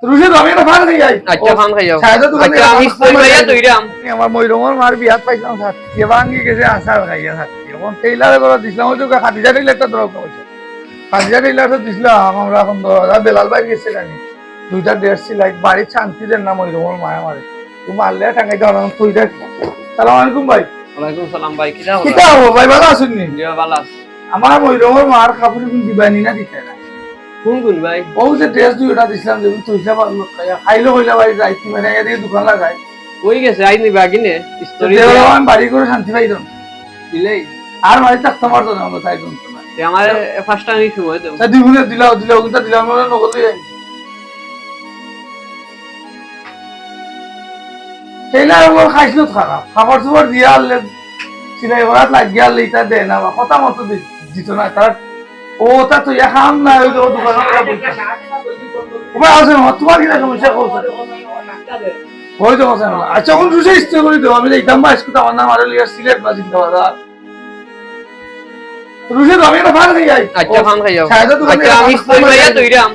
রুশিদ আমি একটা ফান খাই যাই আচ্ছা ফান খাইও সাহেব দোকানে আচ্ছা আমি কই ভাইয়া তুইরাম আমার মইরমর মার বিয়াত পাইলাম স্যার কে ভাঙ্গি গেছে আসার খাইয়া স্যার এখন টেইলারে করে দিছিলাম ওই তো খাদিজা টেইলারটা দরকার হয়েছে খাদিজা টেইলারটা দিছিলাম আমরা এখন বেলাল ভাই গেছে জানি দুইটা ড্রেস সিলাই বাড়ির শান্তি দেন না মইরমর মায়া মারে তুমি মারলে টাঙ্গাই দাও না তুই দেখ সালাম আলাইকুম ভাই ওয়ালাইকুম সালাম ভাই কিটা হলো কিটা হবো ভাই ভালো আছেন নি জিয়া ভালো আছে আমার মইরমর মার কাপড় কোন দিবানি না দিতে না কোন কোন ভাই ও যে ড্রেস দুইটা দিছিলাম যে তুইলা ভালো খাইলো হইলা ভাই যাইতি মানে এদিকে দোকান লাগাই কই গেছে আই নিবা কিনে স্টোরি দেওয়ান বাড়ি করে শান্তি পাইলাম দিলেই আর বাড়ি থাকতে পারতো না আমরা তাই বলতো না তে আমার ফার্স্ট টাইম সময় দেব তা দুই মিনিট দিলাও কিন্তু দিলাম না নগদ যাই টেইলার ওর খাইছিল খারাপ খাবার সুবার দিয়া আনলে সিলাই করাত লাগিয়া আনলে এটা দেয় না বা কথা মতো দিত না তার ও তা তো খাম না ওই দোকানে তোমার আছে না তোমার কি সমস্যা কৌছে ওই তো কথা না আচ্ছা কোন রুশে ইচ্ছে করে দেবো আমি একদম বাইশ কথা আমার নাম আরো লিয়ার সিলেট বাজি দেওয়া রুশে আমি একটা ফান খাই যাই আচ্ছা ফান খাইও সাহেব দোকানে আচ্ছা আমি কই ভাইয়া তুইরাম